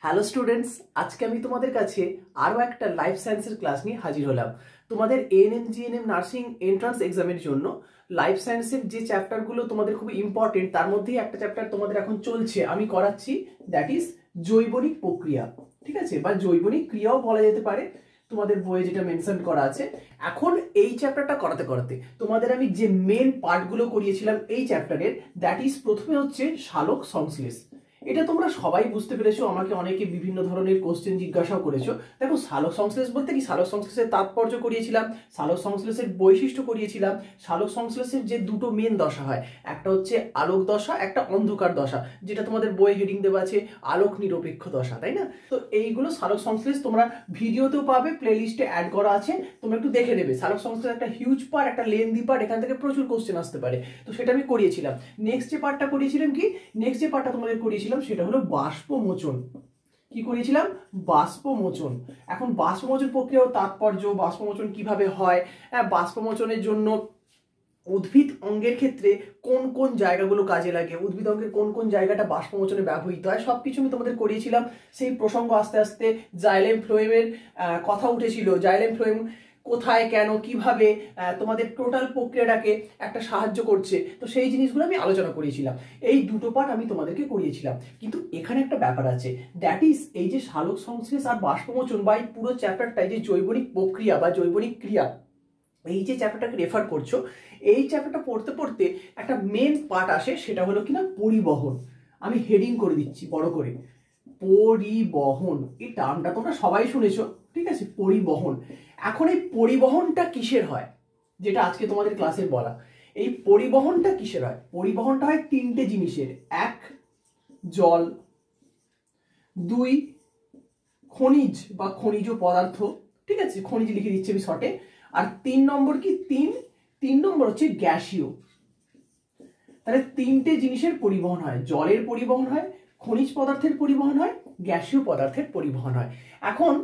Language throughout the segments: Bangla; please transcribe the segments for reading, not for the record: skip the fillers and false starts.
হ্যালো স্টুডেন্টস, আজকে আমি তোমাদের কাছে আরও একটা লাইফ সায়েন্সের ক্লাস নিয়ে হাজির হলাম। তোমাদের এএনএম জিএনএম নার্সিং এন্ট্রান্স এক্সামের জন্য লাইফ সায়েন্সের যে চ্যাপ্টারগুলো তোমাদের খুব ইম্পর্টেন্ট, তার মধ্যেই একটা চ্যাপ্টার তোমাদের এখন চলছে, আমি করাচ্ছি, দ্যাট ইজ জৈবনিক প্রক্রিয়া। ঠিক আছে, বা জৈবনিক ক্রিয়াও বলা যেতে পারে, তোমাদের বইয়ে যেটা মেনশন করা আছে। এখন এই চ্যাপ্টারটা করাতে করাতে তোমাদের আমি যে মেন পার্টগুলো করিয়েছিলাম এই চ্যাপ্টারের, দ্যাট ইজ প্রথমে হচ্ছে সালোক সংশ্লেষ। এটা তোমরা সবাই বুঝতে পেরেছো, আমাকে অনেকে বিভিন্ন ধরনের কোশ্চেন জিজ্ঞাসাও করেছো। দেখো, সালোক সংশ্লেষ বলতে কি, সালোক সংশ্লেষের তাৎপর্য করিয়েছিলাম, সালোক সংশ্লেষের বৈশিষ্ট্য করিয়েছিলাম, সালোক সংশ্লেষের যে দুটো মেন দশা হয়, একটা হচ্ছে আলোক দশা, একটা অন্ধকার দশা, যেটা তোমাদের বই হেডিং দেওয়া আছে আলোক নিরপেক্ষ দশা, তাই না? তো এইগুলো সালোক সংশ্লেষ তোমরা ভিডিওতেও পাবে, প্লে লিস্টে অ্যাড করা আছে, তোমরা একটু দেখে নেবে। সালোক সংশ্লেষ একটা হিউজ পার্ট, একটা লেন্দি পার্ট, এখান থেকে প্রচুর কোশ্চেন আসতে পারে, তো সেটা আমি করিয়েছিলাম। নেক্সট যে পার্টটা করিয়েছিলাম কি, নেক্সট যে পার্টটা তোমাদের করিয়েছিলাম সেটা হলো বাষ্পমোচন। কি করিয়েছিলাম? বাষ্পমোচন। এখন বাষ্পমোচন প্রক্রিয়ার তাৎপর্য, বাষ্পমোচন কিভাবে হয়, বাষ্পমোচনের জন্য উদ্ভিদ অঙ্গের ক্ষেত্রে কোন কোন জায়গাগুলো কাজে লাগে, উদ্ভিদ অঙ্গের কোন কোন জায়গাটা বাষ্পমোচনে ব্যবহৃত হয়, সবকিছু আমি তোমাদের করিয়েছিলাম। সেই প্রসঙ্গ আস্তে আস্তে জাইলেম ফ্লোয়েমের কথা উঠেছিল, জাইলেম ফ্লোয়েম কোথায়, কেন, কিভাবে তোমাদের টোটাল প্রক্রিয়াটাকে একটা সাহায্য করছে, তো সেই জিনিসগুলো আমি আলোচনা করিয়েছিলাম। এই দুটো পার্ট আমি তোমাদেরকে করিয়েছিলাম, কিন্তু এখানে একটা ব্যাপার আছে, দ্যাট ইজ এই যে সালোক সংশ্লেষ আর বাষ্পমোচন বা এই পুরো চ্যাপ্টারটাই যে জৈবনিক প্রক্রিয়া বা জৈবনিক ক্রিয়া, এই যে চ্যাপ্টারটাকে রেফার করছো, এই চ্যাপ্টারটা পড়তে পড়তে একটা মেন পার্ট আসে, সেটা হলো কিনা পরিবহন। আমি হেডিং করে দিচ্ছি বড় করে, পরিবহন। এই টার্মটা তোমরা সবাই শুনেছো, ঠিক আছে? পরিবহন। এখন এই পরিবহনটা কিসের হয়, যেটা আজকে তোমাদের ক্লাসে বলা, এই পরিবহনটা কিসের হয়? পরিবহনটা হয় তিনটে জিনিসের, এক জল, দুই খনিজ বা খনিজ পদার্থ, ঠিক আছে, খনিজ লিখে দিচ্ছি আমি শর্টে, আর তিন নম্বর কি, তিন নম্বর হচ্ছে গ্যাসীয়। তাহলে তিনটে জিনিসের পরিবহন হয়, জলের পরিবহন হয়, খনিজ পদার্থের পরিবহন হয়, গ্যাসীয় পদার্থের পরিবহন হয়। এখন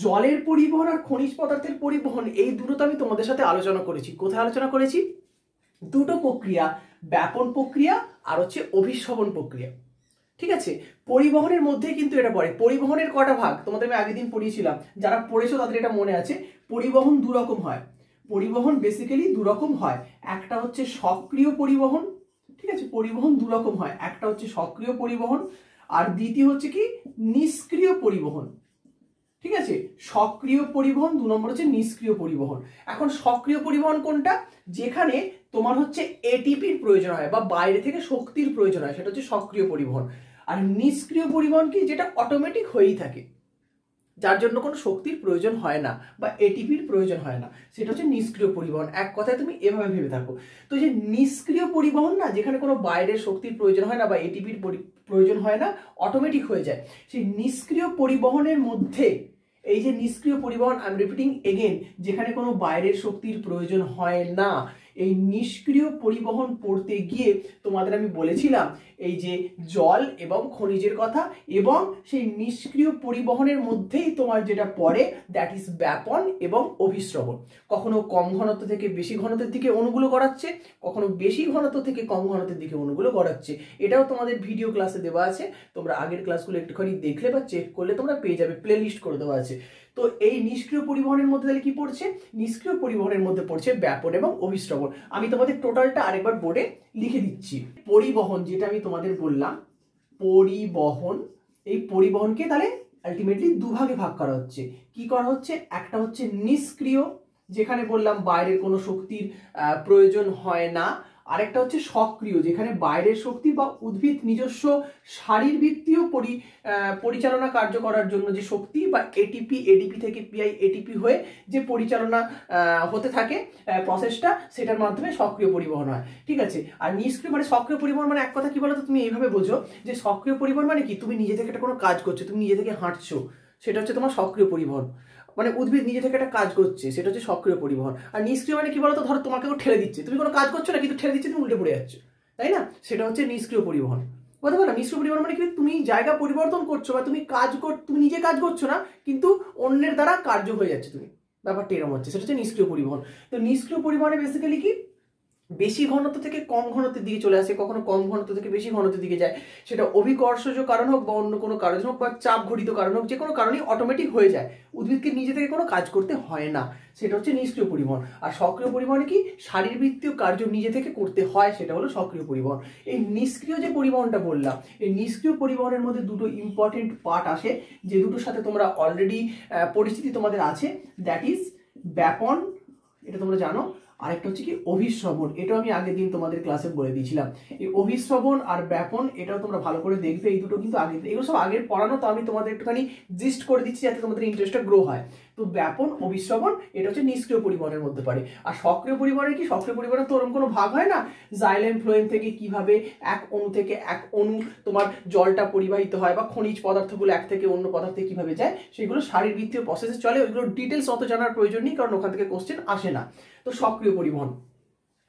জলের পরিবহন আর খনিজ পদার্থের পরিবহন, এই দুটো তো আমি তোমাদের সাথে আলোচনা করেছি। কোথায় আলোচনা করেছি? দুটো প্রক্রিয়া, ব্যাপন প্রক্রিয়া আর হচ্ছে অভিস্রবণ প্রক্রিয়া। ঠিক আছে, পরিবহনের মধ্যে কিন্তু এটা পড়ে। পরিবহনের কটা ভাগ তোমাদের আমি আগের দিন পড়িয়েছিলাম, যারা পড়েছো তাদের এটা মনে আছে। পরিবহন দু রকম হয়, পরিবহন বেসিক্যালি দু রকম হয়, একটা হচ্ছে সক্রিয় পরিবহন, ঠিক আছে, পরিবহন দু রকম হয়, একটা হচ্ছে সক্রিয় পরিবহন আর দ্বিতীয় হচ্ছে কি নিষ্ক্রিয় পরিবহন। ঠিক আছে, সক্রিয় পরিবহন, দু নম্বর হচ্ছে নিষ্ক্রিয় পরিবহন। এখন সক্রিয় পরিবহন কোনটা? যেখানে তোমার হচ্ছে এটিপির প্রয়োজন হয় বা বাইরে থেকে শক্তির প্রয়োজন হয়, সেটা হচ্ছে সক্রিয় পরিবহন। আর নিষ্ক্রিয় পরিবহন কি, যেটা অটোমেটিক হয়েই থাকে, যার জন্য কোনো শক্তির প্রয়োজন হয় না বা এটিপির প্রয়োজন হয় না, সেটা হচ্ছে নিষ্ক্রিয় পরিবহন। এক কথায় তুমি এভাবে ভেবে থাকো। তো যে নিষ্ক্রিয় পরিবহন না, যেখানে কোনো বাইরের শক্তির প্রয়োজন হয় না বা এটিপির প্রয়োজন হয় না, অটোমেটিক হয়ে যায়, সেই নিষ্ক্রিয় পরিবহনের মধ্যে এই যে নিষ্ক্রিয় পরিবহন, আই এম রিপিটিং এগেন, যেখানে কোনো বাইরের শক্তির প্রয়োজন হয় না, এই নিষ্ক্রিয় পরিবহন পড়তে গিয়ে তোমাদের আমি বলেছিলাম এই যে জল এবং খনিজের কথা, এবং সেই নিষ্ক্রিয় পরিবহনের মধ্যেই তোমার যেটা পড়ে, দ্যাট ইজ ব্যাপন এবং অভিস্রবণ। কখনো কম ঘনত্ব থেকে বেশি ঘনত্বের দিকে অণুগুলো গড়াচ্ছে, কখনো বেশি ঘনত্ব থেকে কম ঘনত্বের দিকে অণুগুলো গড়াচ্ছে। এটাও তোমাদের ভিডিও ক্লাসে দেওয়া আছে, তোমরা আগের ক্লাসগুলো একটুখানি দেখলে বা চেক করলে তোমরা পেয়ে যাবে, প্লে লিস্ট করে দেওয়া আছে। তো এই নিষ্ক্রিয় পরিবহনের মধ্যে তাহলে কি পড়ছে? নিষ্ক্রিয় পরিবহনের মধ্যে পড়ছে ব্যাপন এবং অভিস্রবণ। আমি তোমাদের টোটালটা আরেকবার বোর্ডে লিখে দিচ্ছি। পরিবহন, যেটা আমি তোমাদের বললাম পরিবহন, এই পরিবহনকে তাহলে আলটিমেটলি দুভাগে ভাগ করা হচ্ছে। কি করা হচ্ছে? একটা হচ্ছে নিষ্ক্রিয়, যেখানে বললাম বাইরের কোনো শক্তির প্রয়োজন হয় না, আরেকটা হচ্ছে সক্রিয়, যেখানে বাইরের শক্তি বা উদ্ভিদ নিজস্ব শারীরবৃত্তীয় পরিচালনা কার্য করার জন্য যে শক্তি বা এটিপি, এডিপি থেকে পিআই এটিপি হয়ে যে পরিচালনা হতে থাকে প্রসেসটা, সেটার মাধ্যমে সক্রিয় পরিবহন হয়। ঠিক আছে, আর নিষ্ক্রিয় মানে সক্রিয় পরিবহন মানে এক কথা কি বলতো, তুমি এইভাবে বোঝো যে সক্রিয় পরিবহন মানে কি, তুমি নিজে থেকে একটা কোনো কাজ করছো, তুমি নিজে থেকে হাঁটছো, সেটা হচ্ছে তোমার সক্রিয় পরিবহন। মানে উদ্ভিদ নিজে থেকে একটা কাজ করছে, সেটা হচ্ছে সক্রিয় পরিবহন। আর নিষ্ক্রিয় মানে কি বলতো, ধরো তোমাকে ঠেলে দিচ্ছে, তুমি কোনো কাজ করছো না কিন্তু ঠেলে দিচ্ছে, তুমি উল্টে পড়ে যাচ্ছ, তাই না? সেটা হচ্ছে নিষ্ক্রিয় পরিবহন। বলতে পারো নিষ্ক্রিয় পরিবহন মানে কি, তুমি জায়গা পরিবর্তন করছো বা তুমি নিজে কাজ করছো না, কিন্তু অন্যের দ্বারা কার্য হয়ে যাচ্ছে, তুমি ব্যাপারটা এরকম হচ্ছে, সেটা হচ্ছে নিষ্ক্রিয় পরিবহন। তো নিষ্ক্রিয় পরিবহনে বেসিক্যালি কি, বেশি ঘনত্ব থেকে কম ঘনত্বের দিকে চলে আসে, কখনো কম ঘনত্ব থেকে বেশি ঘনত্বের দিকে যায়, সেটা অভিকর্ষজ কারণ হোক বা অন্য কোনো কারণ হোক বা চাপ ঘটিত কারণ হোক, যে কোনো কারণেই অটোমেটিক হয়ে যায়, উদ্ভিদকে নিজে থেকে কোনো কাজ করতে হয় না, সেটা হচ্ছে নিষ্ক্রিয় পরিবহন। আর সক্রিয় পরিবহনে কি শারীরবৃত্তীয় কার্য নিজে থেকে করতে হয়, সেটা হলো সক্রিয় পরিবহন। এই নিষ্ক্রিয় যে পরিবহনটা বললাম, এই নিষ্ক্রিয় পরিবহনের মধ্যে দুটো ইম্পর্টেন্ট পার্ট আসে, যে দুটোর সাথে তোমরা অলরেডি পরিচিতি তোমাদের আছে, দ্যাট ইজ ব্যাপন, এটা তোমরা জানো, আরেকটা হচ্ছে কি অভিশ্রবণ, এটাও আমি আগের দিন তোমাদের ক্লাসে বলে দিয়েছিলাম। এই অভিশ্রবণ আর ব্যাপন এটাও তোমরা ভালো করে দেখবে, এই দুটো কিন্তু আগে, এগুলো সব আগের পড়ানো, তো আমি তোমাদের একটুখানি জিস্ট করে দিচ্ছি যাতে তোমাদের ইন্টারেস্টটা গ্রো হয়। তো ব্যাপন, অভিশ্রবণ এটা হচ্ছে নিষ্ক্রিয় পরিবহনের মধ্যে পড়ে। আর সক্রিয় পরিবহনে কি, সক্রিয় পরিবহনে তো ওরকম কোনো ভাগ হয় না, জাইলেম ফ্লোয়েম থেকে কিভাবে এক অণু থেকে এক অণু তোমার জলটা পরিবাহিত হয়, বা খনিজ পদার্থগুলো এক থেকে অন্য পদার্থে কিভাবে যায়, সেগুলো শারীরবৃত্তীয় প্রসেসে চলে, ওইগুলো ডিটেলস অত জানার প্রয়োজন নেই, কারণ ওখান থেকে কোশ্চেন আসে না। তো সক্রিয় পরিবহন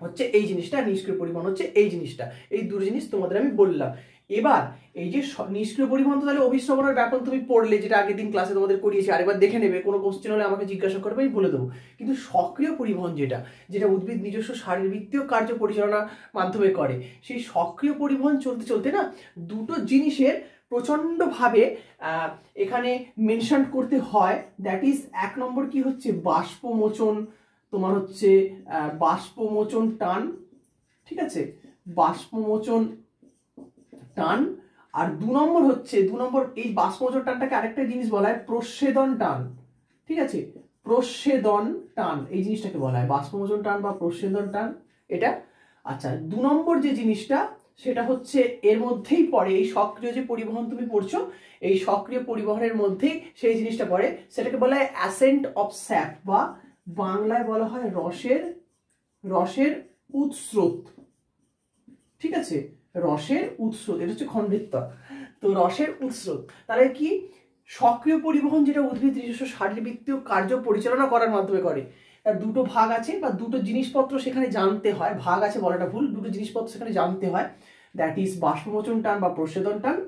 হচ্ছে এই জিনিসটা, নিষ্ক্রিয় পরিবহন হচ্ছে এই জিনিসটা, এই দুটো জিনিস তোমাদের আমি বললাম। এবার এই যে নিষ্ক্রিয় পরিবহন, তো তাহলে অভিশ্রবণের ব্যাপন তুমি পড়লে, যেটা আগের দিন ক্লাসে তোমাদের করিয়েছি, আরেকবার দেখে নেবে, কোনো কোশ্চেন হলে আমাকে জিজ্ঞাসা করবে, আমি বলে দেবো। কিন্তু সক্রিয় পরিবহন যেটা, যেটা উদ্ভিদ নিজস্ব শারীরবৃত্তীয় কার্য পরিচালনার মাধ্যমে করে, সেই সক্রিয় পরিবহন চলতে চলতে না দুটো জিনিসের প্রচন্ডভাবে এখানে মেনশন করতে হয়। দ্যাট ইজ, এক নম্বর কি হচ্ছে বাষ্পমোচন, তোমার হচ্ছে বাষ্পমোচন টান, ঠিক আছে, বাষ্পমোচন টান। আর দু নম্বর হচ্ছে, এই বাষ্পমোচন টানটাকে আরেকটা জিনিস বলা হয় প্রস্বেদন টান, ঠিক আছে, প্রস্বেদন টান এই জিনিসটাকে বলা হয় বাষ্পমোচন টান বা প্রস্বেদন টান এটা। আচ্ছা, দু নম্বর যে জিনিসটা, সেটা হচ্ছে এর মধ্যেই পড়ে, এই সক্রিয় যে পরিবহন তুমি পড়ছো, এই সক্রিয় পরিবহনের মধ্যেই সেই জিনিসটা পড়ে, সেটাকে বলা হয় অ্যাসেন্ট অফ স্যাপ, বা বাংলায় বলা হয় রসের উৎস্রোত, ঠিক আছে, রসের উৎস্রোত, এটা হচ্ছে খন্ডিত্ব। তো রসের উৎস্রোত, তাহলে কি সক্রিয় পরিবহন যেটা উদ্ভিদ নিজস্ব শারীরবৃত্তীয় কার্য পরিচালনা করার মাধ্যমে করে, তার দুটো ভাগ আছে বা দুটো জিনিসপত্র সেখানে জানতে হয়, ভাগ আছে বলাটা ভুল, দুটো জিনিসপত্র সেখানে জানতে হয়, দ্যাট ইজ বাষ্পমোচন টান বা প্রস্বেদন টান,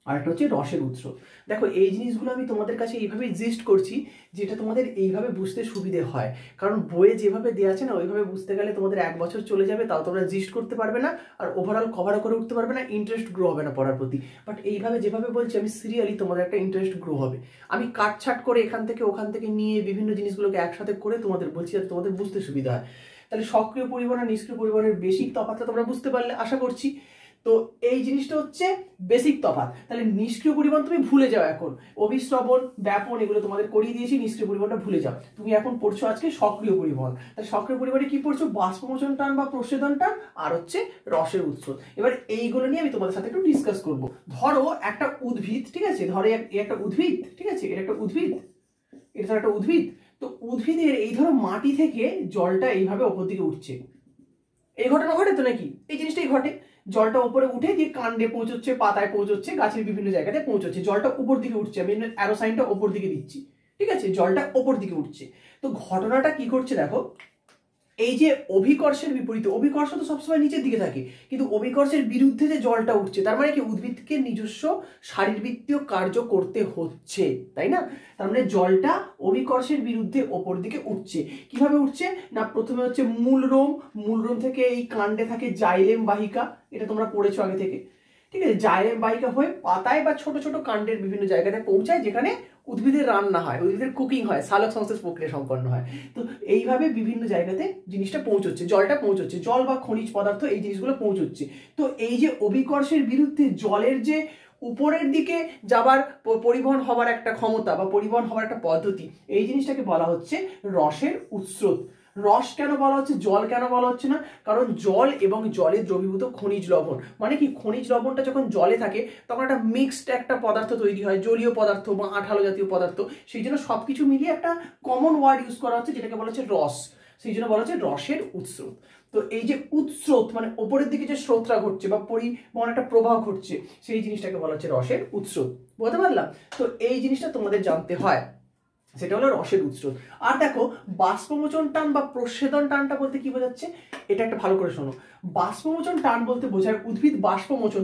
আর একটা হচ্ছে রসের উৎস। দেখো, এই জিনিসগুলো আমি তোমাদের কাছে এইভাবেই জিস্ট করছি, যেটা তোমাদের এইভাবে বুঝতে সুবিধে হয়, কারণ বইয়ে যেভাবে দেওয়া আছে না, ওইভাবে বুঝতে গেলে তোমাদের 1 বছর চলে যাবে, তাও তোমরা জিস্ট করতে পারবে না, আর ওভারঅল কভার করে উঠতে পারবে না, ইন্টারেস্ট গ্রো হবে না পড়ার প্রতি। বাট এইভাবে যেভাবে বলছি আমি, সিরিয়ালি তোমাদের একটা ইন্টারেস্ট গ্রো হবে। আমি কাটছাট করে এখান থেকে ওখান থেকে নিয়ে বিভিন্ন জিনিসগুলোকে একসাথে করে তোমাদের বলছি, যাতে তোমাদের বুঝতে সুবিধা হয়। তাহলে সক্রিয় পরিবহন আর নিষ্ক্রিয় পরিবহনের বেসিক তফাৎটা তোমরা বুঝতে পারলে আশা করছি। তো এই জিনিসটা হচ্ছে বেসিক তফাৎ। তাহলে নিষ্ক্রিয় পরিবহন তুমি ভুলে যাও, এখন অভিশ্রবণ, ব্যাপন এগুলো তোমাদের করিয়ে দিয়েছি, নিষ্ক্রিয় পরিবহনটা ভুলে যাও। তুমি এখন পড়ছো আজকে সক্রিয় পরিবহন। তাহলে সক্রিয় পরিবহনে কি পড়ছো, বাষ্পমোচন টান বা প্রস্বেদন টান, আর হচ্ছে রসের উৎস। এবার এইগুলো নিয়ে আমি তোমাদের সাথে একটু ডিসকাস করব। ধরো একটা উদ্ভিদ, ঠিক আছে, ধরো একটা উদ্ভিদ, ঠিক আছে, এটা একটা উদ্ভিদ, এটা একটা উদ্ভিদ। তো উদ্ভিদের এই ধরো মাটি থেকে জলটা এইভাবে ওপর দিকে উঠছে, এই ঘটনা ঘটে তো নাকি, এই জিনিসটাই ঘটে, জলটা উপরে উঠে দিয়ে কাণ্ডে পৌঁছচ্ছে, পাতায় পৌঁছচ্ছে, গাছের বিভিন্ন জায়গাতে পৌঁছচ্ছে, জলটা উপর দিকে উঠছে, আমি অ্যারো সাইনটা উপর দিকে দিচ্ছি, ঠিক আছে, জলটা উপর দিকে উঠছে। তো ঘটনাটা কি করছে দেখো, এই যে অভিকর্ষের বিপরীতে, অভিকর্ষ তো সবসময় নিচের দিকে থাকে, কিন্তু অভিকর্ষের বিরুদ্ধে যে জলটা উঠছে, তার মানে কি উদ্ভিদকে নিজস্ব শারীরবৃত্তীয় কার্য করতে হচ্ছে, তাই না? তার মানে জলটা অভিকর্ষের বিরুদ্ধে ওপর দিকে উঠছে। কিভাবে উঠছে না, প্রথমে হচ্ছে মূলরোম থেকে এই কাণ্ডে থাকে জাইলেম বাহিকা, এটা তোমরা পড়েছো আগে থেকে, ঠিক আছে, জাইলেম বাহিকা হয়ে পাতায় বা ছোট ছোট কাণ্ডের বিভিন্ন জায়গাতে পৌঁছায়, যেখানে উদ্ভিদের রান্না হয়, উদ্ভিদের কুকিং হয়, সালোক সংশ্লেষ প্রক্রিয়া সম্পন্ন হয়। তো এইভাবে বিভিন্ন জায়গাতে জিনিসটা পৌঁছচ্ছে, জলটা পৌঁছচ্ছে, জল বা খনিজ পদার্থ এই জিনিসগুলো পৌঁছচ্ছে। তো এই যে অভিকর্ষের বিরুদ্ধে জলের যে উপরের দিকে যাবার পরিবহন হবার একটা ক্ষমতা বা পরিবহন হবার একটা পদ্ধতি, এই জিনিসটাকে বলা হচ্ছে রসের উৎস্রোত। রস কেন বলা হচ্ছে, জল কেন বলা হচ্ছে না, কারণ জল এবং জলে দ্রবীভূত খনিজ লবণ, মানে কি খনিজ লবণটা যখন জলে থাকে তখন একটা মিক্সড একটা পদার্থ তৈরি হয়, জলীয় পদার্থ বা আঠালো জাতীয় পদার্থ, সেই জন্য সবকিছু মিলিয়ে একটা কমন ওয়ার্ড ইউজ করা হচ্ছে, যেটাকে বলা হচ্ছে রস, সেই জন্য বলা হচ্ছে রসের উৎস্রোত। তো এই যে উৎস্রোত মানে ওপরের দিকে যে স্রোতটা ঘটছে বা পরিবহন একটা প্রবাহ ঘটছে, সেই জিনিসটাকে বলা হচ্ছে রসের উৎস্রোত। বুঝতে পারলাম? তো এই জিনিসটা তোমাদের জানতে হয়, সেটা হলো রসের উৎস্রোত। আর দেখো, বাষ্পমোচন টান বা প্রস্বেদন টানটা বলতে কি বোঝাচ্ছে, এটা একটা ভালো করে শোনো। বাষ্পমোচন টান বলতে বোঝায় উদ্ভিদ বাষ্পমোচন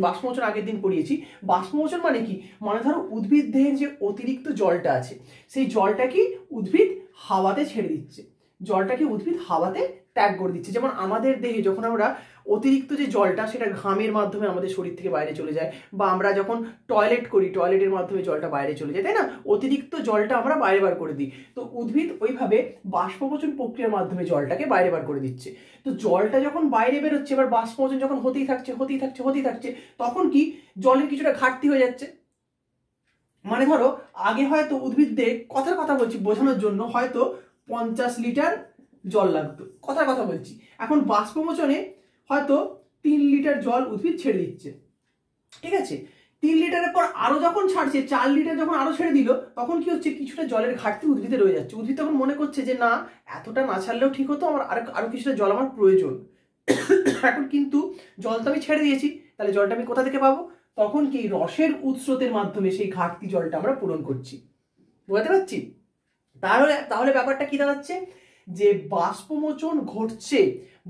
আগের দিন পড়িয়েছি। বাষ্পমোচন মানে কি, মানে ধরো উদ্ভিদ দেহের যে অতিরিক্ত জলটা আছে, সেই জলটা কি উদ্ভিদ হাওয়াতে ছেড়ে দিচ্ছে, জলটাকে উদ্ভিদ হাওয়াতে ত্যাগ করে দিচ্ছে। যেমন আমাদের দেহে যখন আমরা অতিরিক্ত যে জলটা সেটা ঘামের মাধ্যমে আমাদের শরীর থেকে বাইরে চলে যায়, বা আমরা যখন টয়লেট করি টয়লেটের মাধ্যমে জলটা বাইরে চলে যায়, তাই না? অতিরিক্ত জলটা আমরা বাইরে বার করে দিই। তো উদ্ভিদ ওইভাবে বাষ্পমোচন প্রক্রিয়ার মাধ্যমে জলটাকে বাইরে বার করে দিচ্ছে। তো জলটা যখন বাইরে বেরোচ্ছে, এবার বাষ্পমোচন যখন হতেই থাকছে, তখন কি জলের কিছুটা ঘাটতি হয়ে যাচ্ছে। মানে ধরো আগে হয়তো উদ্ভিদদের কথার কথা বলছি বোঝানোর জন্য হয়তো 50 লিটার জল লাগতো, কথার কথা বলছি। এখন বাষ্পমোচনে হয়তো 3 লিটার জল উদ্ভিদ ছেড়ে দিচ্ছে, ঠিক আছে? 3 লিটারের পর আরো যখন ছাড়ছে, 4 লিটার যখন আরো ছেড়ে দিল, তখন কি হচ্ছে, কিছুটা জলের ঘাটতি উদ্ভিদে রয়ে যাচ্ছে। উদ্ভিদ তখন মনে করছে যে না, এতটা না ছাড়লেও ঠিক হতো, আমার আরো কিছুটা জল আমার প্রয়োজন। এখন কিন্তু জল তো আমি ছেড়ে দিয়েছি, তাহলে জলটা আমি কোথা থেকে পাবো? তখন কি রসের উৎসের মাধ্যমে সেই ঘাটতি জলটা আমরা পূরণ করছি। বুঝতে পারছি? তাহলে ব্যাপারটা কি দাঁড়াচ্ছে, যে বাষ্পমোচন ঘটছে,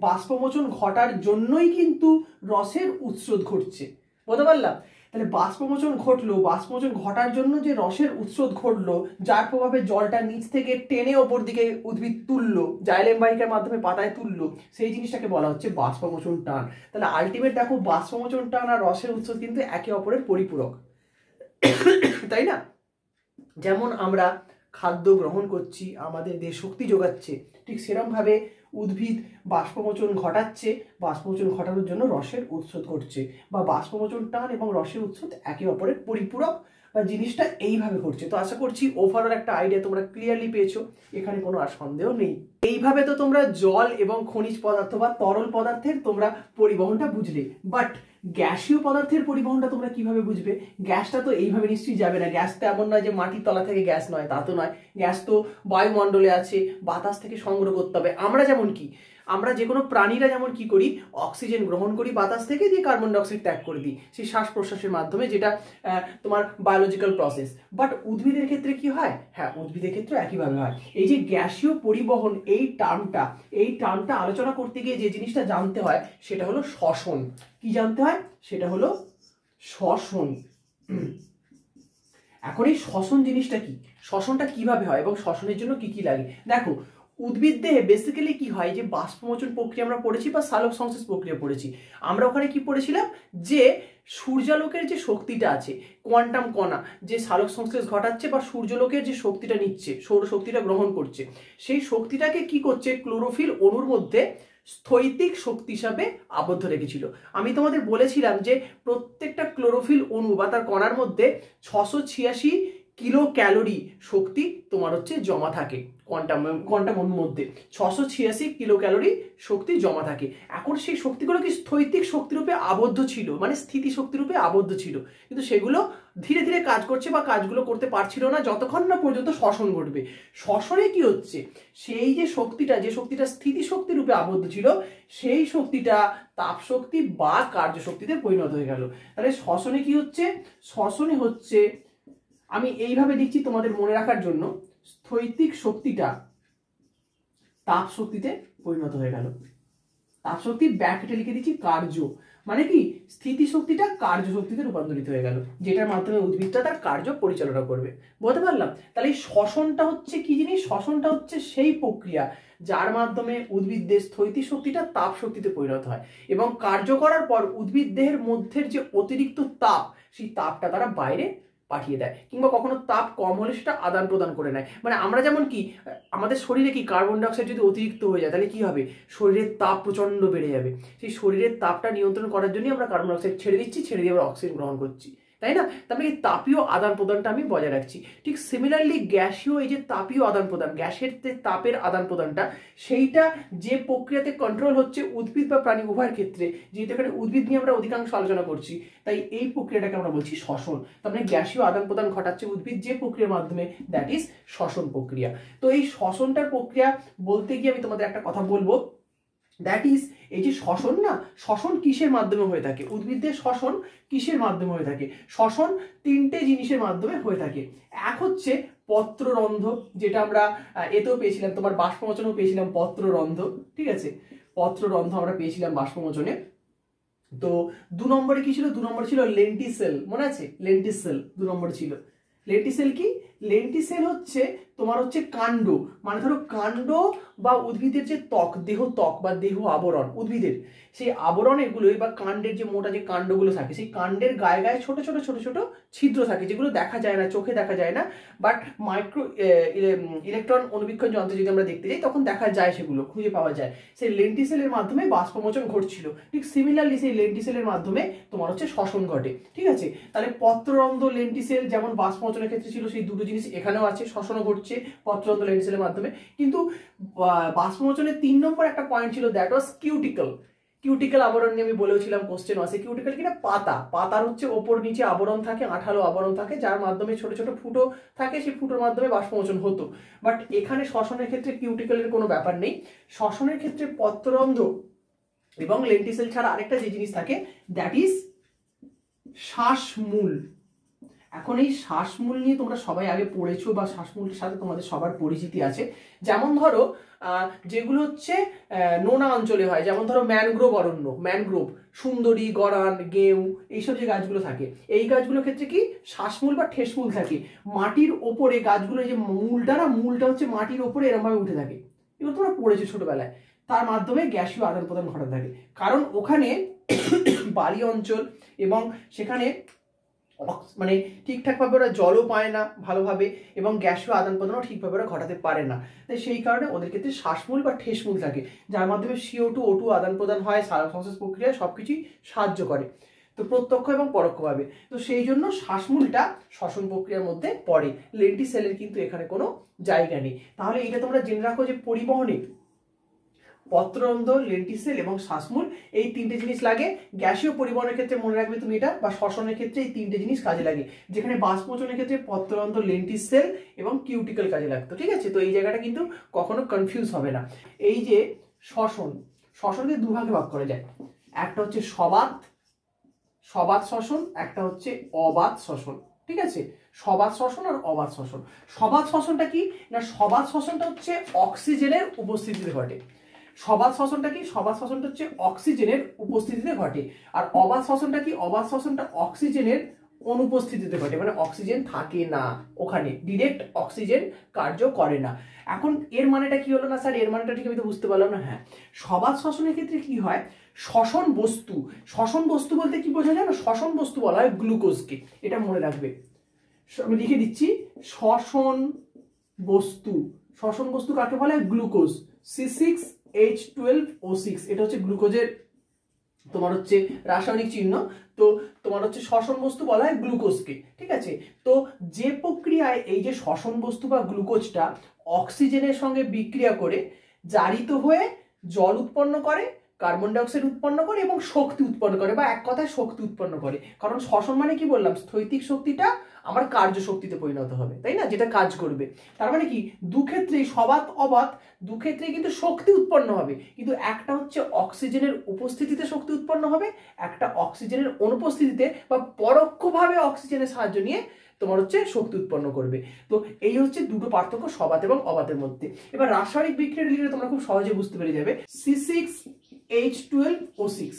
বাষ্পমোচন ঘটার জন্যই কিন্তু রসের উৎসোধ ঘটছে। বুঝতে পারলাম? তাহলে বাষ্পমোচন ঘটলো, বাষ্পমোচন ঘটার জন্য যে রসের উৎসোধ ঘটলো, যার প্রভাবে জলটা নিচ থেকে টেনে ওপর দিকে উদ্ভিদ তুললো, জাইলেম বাহিকার মাধ্যমে পাতায় তুললো, সেই জিনিসটাকে বলা হচ্ছে বাষ্পমোচন টান। তাহলে আলটিমেট দেখো, বাষ্পমোচন টান আর রসের উৎসোধ কিন্তু একে অপরের পরিপূরক, তাই না? যেমন আমরা খাদ্য গ্রহণ করছি, আমাদের দেহ শক্তি যোগাচ্ছে, ঠিক সেরকমভাবে উদ্ভিদ বাষ্পমোচন ঘটাচ্ছে, বাষ্পমোচন ঘটানোর জন্য রসের উৎসোধ ঘটছে, বা বাষ্পমোচন টান এবং রসের উৎসোধ একে অপরের পরিপূরক, বা জিনিসটা এইভাবে ঘটছে। তো আশা করছি ওভারঅল একটা আইডিয়া তোমরা ক্লিয়ারলি পেয়েছো, এখানে কোনো আর সন্দেহ নেই। এইভাবে তো তোমরা জল এবং খনিজ পদার্থ বা তরল পদার্থের তোমরা পরিবহনটা বুঝলে, বাট গ্যাসীয় পদার্থের পরিবহনটা তোমরা কিভাবে বুঝবে? গ্যাসটা তো এইভাবে নিশ্চয়ই যাবে না। গ্যাস তো এমন নয় যে মাটির তলা থেকে গ্যাস নয়, তা তো নয়। গ্যাস তো বায়ুমণ্ডলে আছে, বাতাস থেকে সংগ্রহ করতে হবে। আমরা যেমন কি, আমরা যে কোনো প্রাণীরা যেমন কি করি, অক্সিজেন গ্রহণ করি বাতাস থেকে, দিয়ে কার্বন ডাইঅক্সাইড ত্যাগ করে দিই সেই শ্বাস প্রশ্বাসের মাধ্যমে, যেটা তোমার বায়োলজিক্যাল প্রসেস। বাট উদ্ভিদের ক্ষেত্রে কি হয়? হ্যাঁ, উদ্ভিদের ক্ষেত্রে একইভাবে হয়। এই যে গ্যাসীয় পরিবহন, এই টার্মটা আলোচনা করতে গিয়ে যে জিনিসটা জানতে হয় সেটা হলো শ্বসন। কি জানতে হয়? সেটা হলো শ্বসন। এখন এই শ্বসন জিনিসটা কি, শ্বসনটা কিভাবে হয় এবং শ্বসনের জন্য কি কি লাগে? দেখো, উদ্ভিদ দেহে বেসিক্যালি কি হয়, যে বাষ্পমোচন প্রক্রিয়া আমরা পড়েছি বা সালোক সংশ্লেষ প্রক্রিয়া পড়েছি। আমরা ওখানে কি পড়েছিলাম, যে সূর্যালোকের যে শক্তিটা আছে, কোয়ান্টাম কণা যে সালোক সংশ্লেষ ঘটাচ্ছে বা সূর্যালোকের যে শক্তিটা নিচ্ছে, সৌর শক্তিটা গ্রহণ করছে, সেই শক্তিটাকে কি করছে, ক্লোরোফিল অণুর মধ্যে স্থৈতিক শক্তি হিসাবে আবদ্ধ রেখেছিল। আমি তোমাদের বলেছিলাম যে প্রত্যেকটা ক্লোরোফিল অণু বা তার কণার মধ্যে 686 কিলো ক্যালোরি শক্তি তোমার হচ্ছে জমা থাকে। কোয়ান্টাম অণুর মধ্যে 686 কিলো ক্যালোরি শক্তি জমা থাকে। এখন সেই শক্তিগুলো কি স্থৈতিক শক্তিরূপে আবদ্ধ ছিল, মানে স্থিতি শক্তিরূপে আবদ্ধ ছিল, কিন্তু সেগুলো ধীরে ধীরে কাজ করছে বা কাজগুলো করতে পারছিল না যতক্ষণ না পর্যন্ত শ্বসন ঘটবে। শ্বসনে কি হচ্ছে, সেই যে শক্তিটা স্থিতি শক্তি রূপে আবদ্ধ ছিল, সেই শক্তিটা তাপ শক্তি বা কার্য শক্তিতে পরিণত হয়ে গেল। তাহলে শ্বসনে কি হচ্ছে, শ্বসনে হচ্ছে, আমি এইভাবে লিখছি তোমাদের মনে রাখার জন্য, স্থৈতিক শক্তিটা তাপ শক্তিতে পরিণত হয়ে গেল। তাপ শক্তি ব্র্যাকেটে লিখে দিচ্ছি কার্য, মানে কি স্থিতি শক্তিটা কার্য শক্তিতে রূপান্তরিত হয়ে গেল, যেটার মাধ্যমে উদ্ভিদটা তার কার্য পরিচালনা করবে। বলতে পারলাম? তাহলে এই শ্বসনটা হচ্ছে কি জিনিস? শ্বসনটা হচ্ছে সেই প্রক্রিয়া যার মাধ্যমে উদ্ভিদের স্থৈতিক শক্তিটা তাপ শক্তিতে পরিণত হয়, এবং কার্য করার পর উদ্ভিদ দেহের মধ্যের যে অতিরিক্ত তাপ, সেই তাপটা তারা বাইরে পাঠিয়ে দেয়, কিংবা কখনো তাপ কম হলে সেটা আদান প্রদান করে নেয়। মানে আমরা যেমন কি, আমাদের শরীরে কি কার্বন ডাইঅক্সাইড যদি অতিরিক্ত হয়ে যায়, তাহলে কি হবে, শরীরের তাপ প্রচন্ড বেড়ে যাবে। সেই শরীরের তাপটা নিয়ন্ত্রণ করার জন্য আমরা কার্বন ডাইঅক্সাইড ছেড়ে দিয়ে আবার অক্সিজেন গ্রহণ করছি, তাই না? তারপরে এই তাপীয় আদান প্রদানটা আমি বজায় রাখছি। ঠিক সিমিলারলি গ্যাসীয় এই যে তাপীয় আদান প্রদান, গ্যাসের যে তাপের আদান প্রদানটা, সেইটা যে প্রক্রিয়াতে কন্ট্রোল হচ্ছে উদ্ভিদ বা প্রাণী উভয়ের ক্ষেত্রে, যেহেতু এখানে উদ্ভিদ নিয়ে আমরা অধিকাংশ আলোচনা করছি, তাই এই প্রক্রিয়াটাকে আমরা বলছি শ্বসন। তার মানে গ্যাসীয় আদান প্রদান ঘটাচ্ছে উদ্ভিদ যে প্রক্রিয়ার মাধ্যমে, দ্যাট ইজ শ্বসন প্রক্রিয়া। তো এই শ্বসনটার প্রক্রিয়া বলতে গিয়ে আমি তোমাদের একটা কথা বলবো, দ্যাট ইজ এই যে শ্বসন না, শ্বসন কিসের মাধ্যমে হয়ে থাকে, উদ্ভিদের শ্বসন কিসের মাধ্যমে হয়ে থাকে? শ্বসন 3টে জিনিসের মাধ্যমে হয়ে থাকে। এক হচ্ছে পত্ররন্ধ্র, যেটা আমরা এতেও পেয়েছিলাম, তোমার বাষ্পমোচনেও পেয়েছিলাম পত্ররন্ধ্র, ঠিক আছে? পত্ররন্ধ্র আমরা পেয়েছিলাম বাষ্পমোচনে। তো 2 নম্বরে কি ছিল? 2 নম্বরে ছিল লেন্টিসেল, মনে আছে? লেন্টিসেল 2 নম্বরে ছিল। লেন্টিসেল কি? লেন্টিসেল হচ্ছে তোমার হচ্ছে কাণ্ড, মানে ধরো কাণ্ড বা উদ্ভিদের যে ত্বক, দেহ ত্বক বা দেহ আবরণ উদ্ভিদের, সেই আবরণ এগুলোই বা কাণ্ডের যে মোটা যে কাণ্ডগুলো থাকে, সেই কাণ্ডের গায়ে গায়ে ছোট ছোট ছোট ছোট ছিদ্র থাকে, যেগুলো দেখা যায় না, চোখে দেখা যায় না, বাট মাইক্রো ইলেকট্রন অনুবীক্ষণ যন্ত্রে যদি আমরা দেখতে যাই তখন দেখা যায়, সেগুলো খুঁজে পাওয়া যায়। সেই লেন্টিসেলের মাধ্যমে বাষ্পমোচন ঘটছিল। ঠিক সিমিলারলি সেই লেন্টিসেলের মাধ্যমে তোমার হচ্ছে শ্বসন ঘটে। ঠিক আছে, তাহলে পত্ররন্ধ্র লেন্টিসেল যেমন বাষ্পমোচনের ক্ষেত্রে ছিল, সেই দুটো জিনিস এখানেও আছে, শ্বসনও ঘটছে পত্ররন্ধ্র লেন্টিসেলের মাধ্যমে। কিন্তু বাষ্পমোচনের 3 নম্বর একটা পয়েন্ট ছিল, দ্যাট ওয়াজ কিউটিকল। কিউটিক্যাল আবরণ নিয়ে আমি বলেছিলাম কোশ্চেন আছে। কিউটিক্যাল কিনা পাতা, পাতার হচ্ছে ওপর নিচে আবরণ থাকে, আঠালো আবরণ থাকে, যার মাধ্যমে ছোট ছোট ফুটো থাকে, সেই ফুটোর মাধ্যমে বাষ্পমোচন হতো। বাট এখানে শ্বসনের ক্ষেত্রে কিউটিক্যালের কোনো ব্যাপার নেই। শ্বসনের ক্ষেত্রে পত্ররন্ধ্র এবং লেন্টিসেল ছাড়া আরেকটা যে জিনিস থাকে, দ্যাট ইজ শ্বাসমূল। এখন এই শ্বাসমূল নিয়ে তোমরা সবাই আগে পড়েছো বা শ্বাসমূলের সাথে তোমাদের সবার পরিচিতি আছে। যেমন ধরো যেগুলো হচ্ছে নোনা অঞ্চলে হয়, যেমন ধরো ম্যানগ্রোভ অরণ্য, ম্যানগ্রোভ, সুন্দরী, গরান, গেউ, এইসব যে গাছগুলো থাকে, এই গাছগুলোর ক্ষেত্রে কি শ্বাসমূল বা ঠেসমূল থাকে। মাটির ওপরে গাছগুলো যে মূলটা না, মূলটা হচ্ছে মাটির ওপরে এরকমভাবে উঠে থাকে, এগুলো তোমরা পড়েছো ছোটবেলায়। তার মাধ্যমে গ্যাসীয় আদান প্রদান ঘটাতে থাকে, কারণ ওখানে বালি অঞ্চল এবং সেখানে মানে ঠিকঠাকভাবে ওরা জলও পায় না ভালোভাবে, এবং গ্যাসীয় আদান প্রদানও ঠিকভাবে ওরা ঘটাতে পারে না। তাই সেই কারণে ওদের ক্ষেত্রে শ্বাসমূল বা ঠেসমূল থাকে, যার মাধ্যমে CO2 O2 আদান প্রদান হয়, শ্বাস প্রক্রিয়ায় সবকিছুই সাহায্য করে, তো প্রত্যক্ষ এবং পরোক্ষভাবে। তো সেই জন্য শ্বাসমূলটা শ্বসন প্রক্রিয়ার মধ্যে পড়ে। লেন্টিসেলের কিন্তু এখানে কোনো জায়গা নেই। তাহলে এটা তোমরা জেনে রাখো যে পরিবহনে পত্ররন্ধ্র, লেন্টিসেল এবং শ্বাসমূল এই 3টে জিনিস লাগে। গ্যাসীয় পরিবহনের ক্ষেত্রে মনে রাখবে তুমি এটা, বা শ্বসনের ক্ষেত্রে এই 3টে জিনিস কাজে লাগে, যেখানে বাষ্পমোচনের ক্ষেত্রে পত্ররন্ধ্র, লেন্টিসেল এবং কিউটিকল কাজে লাগতো। ঠিক আছে, তো এই জায়গাটা কিন্তু কখনো কনফিউজ হবে না। এই যে শ্বসন, শ্বসনকে দুভাগে ভাগ করা যায়, একটা হচ্ছে সবাত শ্বসন, একটা হচ্ছে অবাত শ্বসন। ঠিক আছে, সবাত শ্বসন আর অবাত শ্বসন। সবাত শ্বসনটা কি না, সবাত শ্বসনটা হচ্ছে অক্সিজেনের উপস্থিতিতে ঘটে। সবাত শ্বসনটা কি, সবাত শ্বসনটা হচ্ছে অক্সিজেনের উপস্থিতিতে ঘটে। আর অবাত শ্বসনটা কি, অবাত শ্বসনটা অক্সিজেনের অনুপস্থিতিতে ঘটে, মানে অক্সিজেন থাকে না ওখানে, ডিরেক্ট অক্সিজেন কার্য করে না। এখন এর মানেটা কি হলো না স্যার, এর মানেটা ঠিক আমি তো বুঝতে পারলাম না। হ্যাঁ, সবাত শ্বসনের ক্ষেত্রে কি হয়, শ্বসন বস্তু, শ্বসন বস্তু বলতে কি বোঝা যায় না, শ্বসন বস্তু বলা হয় গ্লুকোজকে, এটা মনে রাখবে। আমি লিখে দিচ্ছি, শ্বসন বস্তু, শ্বসন বস্তু কাকে বলা হয়, গ্লুকোজ, C6H12O6, এটা হচ্ছে গ্লুকোজের তোমার হচ্ছে রাসায়নিক চিহ্ন। তো তোমার হচ্ছে শ্বসন বস্তু বলা হয় গ্লুকোজকে। ঠিক আছে, তো যে প্রক্রিয়ায় এই যে শ্বসন বস্তু বা গ্লুকোজটা অক্সিজেনের সঙ্গে বিক্রিয়া করে জারিত হয়ে জল উৎপন্ন করে, কার্বন ডাইঅক্সাইড উৎপন্ন করে এবং শক্তি উৎপন্ন করে, বা এক কথায় শক্তি উৎপন্ন করে। কারণ শ্বসন মানে কি বললাম, স্থৈতিক শক্তিটা আমার কার্য শক্তিতে পরিণত হবে, তাই না, যেটা কাজ করবে। তার মানে কি, দুক্ষেত্রেই সবাত অবাত দুক্ষেত্রেই কিন্তু শক্তি উৎপন্ন হবে, কিন্তু একটা হচ্ছে অক্সিজেনের উপস্থিতিতে শক্তি উৎপন্ন হবে, একটা অক্সিজেনের অনুপস্থিতিতে বা পরোক্ষভাবে অক্সিজেনের সাহায্য নিয়ে তোমার হচ্ছে শক্তি উৎপন্ন করবে। তো এই হচ্ছে দুটো পার্থক্য সবাত এবং অবাতের মধ্যে। এবার রাসায়নিক বিক্রিয়া লিখলে তোমরা খুব সহজে বুঝতে পেরে যাবে। C6H12O6,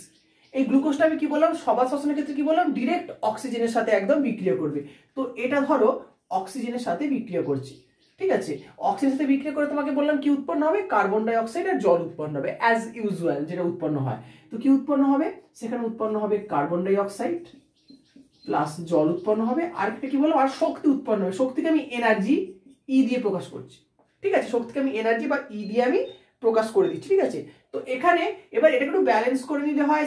এই গ্লুকোজটা আমি কি বললাম, সবাত শ্বসনের ক্ষেত্রে কি বললাম, ডিরেক্ট অক্সিজেনের সাথে একদম বিক্রিয়া করবে। তো এটা ধরো অক্সিজেনের সাথে বিক্রিয়া করছে। ঠিক আছে, অক্সিজেনের সাথে বিক্রিয়া করে তোমাকে বললাম কি উৎপন্ন হবে, কার্বন ডাই অক্সাইড আর জল উৎপন্ন হবে, অ্যাজ ইউজুয়াল যেটা উৎপন্ন হয়। তো কি উৎপন্ন হবে, সেখানে উৎপন্ন হবে কার্বন ডাই অক্সাইড প্লাস জল উৎপন্ন হবে, আর একটা কি বলবো, আর শক্তি উৎপন্ন হবে। শক্তিকে আমি এনার্জি ই দিয়ে প্রকাশ করছি। ঠিক আছে, শক্তিকে আমি এনার্জি বা ই দিয়ে আমি প্রকাশ করে দিচ্ছি। ঠিক আছে, তো এখানে এবার এটাকে একটু ব্যালেন্স করে নিতে হয়,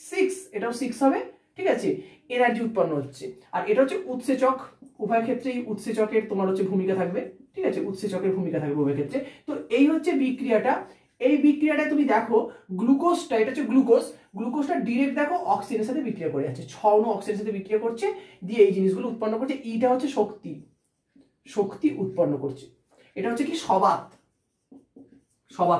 6, এটাও 6 হবে। ঠিক আছে, এনার্জি উৎপন্ন হচ্ছে। আর এটা হচ্ছে উৎসেচক, উভয় ক্ষেত্রেই উৎসেচকের তোমার হচ্ছে ভূমিকা থাকবে। ঠিক আছে, উৎসেচকের ভূমিকা থাকবে উভয় ক্ষেত্রে। তো এই হচ্ছে বিক্রিয়াটা। এই বিক্রিয়াটা তুমি দেখো, গ্লুকোজটা, এটা হচ্ছে গ্লুকোজ, গ্লুকোজটা ডিরেক্ট দেখো অক্সিজেনের সাথে বিক্রিয়া করে যাচ্ছে, 6 অণু অক্সিজেনের সাথে বিক্রিয়া করছে, দিয়ে এই জিনিসগুলো উৎপন্ন করছে। এইটা হচ্ছে শক্তি, শক্তি উৎপন্ন করছে। এটা হচ্ছে কি সবাত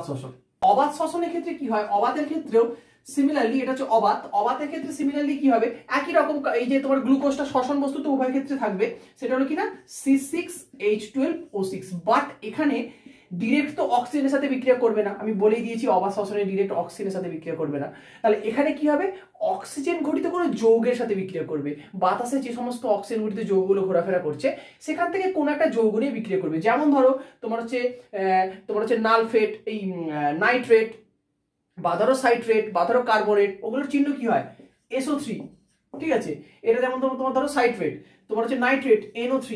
শ্বসন। অবাত শ্বসনের ক্ষেত্রে কি হয়, অবাতের ক্ষেত্রেও সিমিলারলি, এটা হচ্ছে অবাত, অবাতের ক্ষেত্রে সিমিলারলি কি হবে, একই রকম, এই যে তোমার গ্লুকোজটা শ্বসন বস্তু তো উভয় ক্ষেত্রে থাকবে, সেটা হলো কিনা C6H12O6, বাট এখানে ডিরেক্ট তো অক্সিজেনের সাথে বিক্রিয়া করবে না, আমি বলেই দিয়েছি অবাত শ্বসনে ডিরেক্ট অক্সিজেনের সাথে বিক্রিয়া করবে না। তাহলে এখানে কি হবে, অক্সিজেন ঘটিত কোনো যৌগের সাথে বিক্রিয়া করবে। বাতাসে যে সমস্ত অক্সিজেন ঘটিত যৌগগুলো ঘোরাফেরা করছে সেখান থেকে কোনো একটা যৌগ নিয়ে বিক্রিয়া করবে। যেমন ধরো তোমার হচ্ছে নালফেট, এই নাইট্রেট, বা ধরো সাইট্রেট, বা ধরো কার্বনেট, ওগুলোর চিহ্ন কি হয় SO3, ঠিক আছে। এটা যেমন তোমার ধরো সাইট্রেট, তোমার হচ্ছে নাইট্রেট NO3,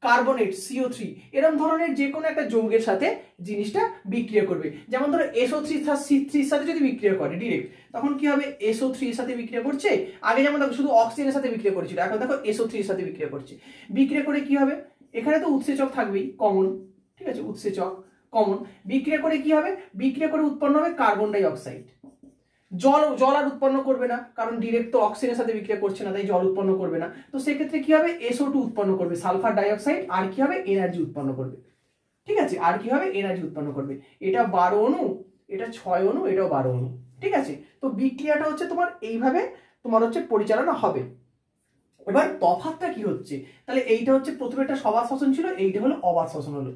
কার্বনেট CO3, এরকম ধরনের যে কোনো একটা যৌগের সাথে জিনিসটা বিক্রিয়া করবে। যেমন ধরো SO3 C3 এর সাথে যদি বিক্রিয়া করে ডিরেক্ট, তখন কি হবে, SO3 এর সাথে বিক্রিয়া করছে, আগে যেমন দেখো শুধু অক্সিজেনের সাথে বিক্রিয়া করেছিল, এখন দেখো SO3 এর সাথে বিক্রিয়া করছে। বিক্রিয়া করে কি হবে, এখানে তো উৎসেচক থাকবেই কমন, ঠিক আছে, উৎসেচক কমন। বিক্রিয়া করে কি হবে, বিক্রিয়া করে উৎপন্ন হবে কার্বন ডাই অক্সাইড। জল আর উৎপন্ন করবে না, কারণ ডিরেক্ট তো অক্সিজেনের সাথে বিক্রিয়া করছে না, তাই জল উৎপন্ন করবে না। তো সেক্ষেত্রে কি হবে, SO2 উৎপন্ন করবে, সালফার ডাইঅক্সাইড, আর কি হবে, এনার্জি উৎপন্ন করবে, ঠিক আছে। আর কি হবে, এনার্জি উৎপন্ন করবে। এটা 12 অণু, এটা 6 অণু, এটাও 12 অণু, ঠিক আছে। তো বিক্রিয়াটা হচ্ছে তোমার এইভাবে তোমার হচ্ছে পরিচালনা হবে। এবার তফাৎটা কি হচ্ছে, তাহলে এইটা হচ্ছে প্রথমে একটা সবাত শ্বসন ছিল, এইটা হলো অবাত শ্বসন হলো,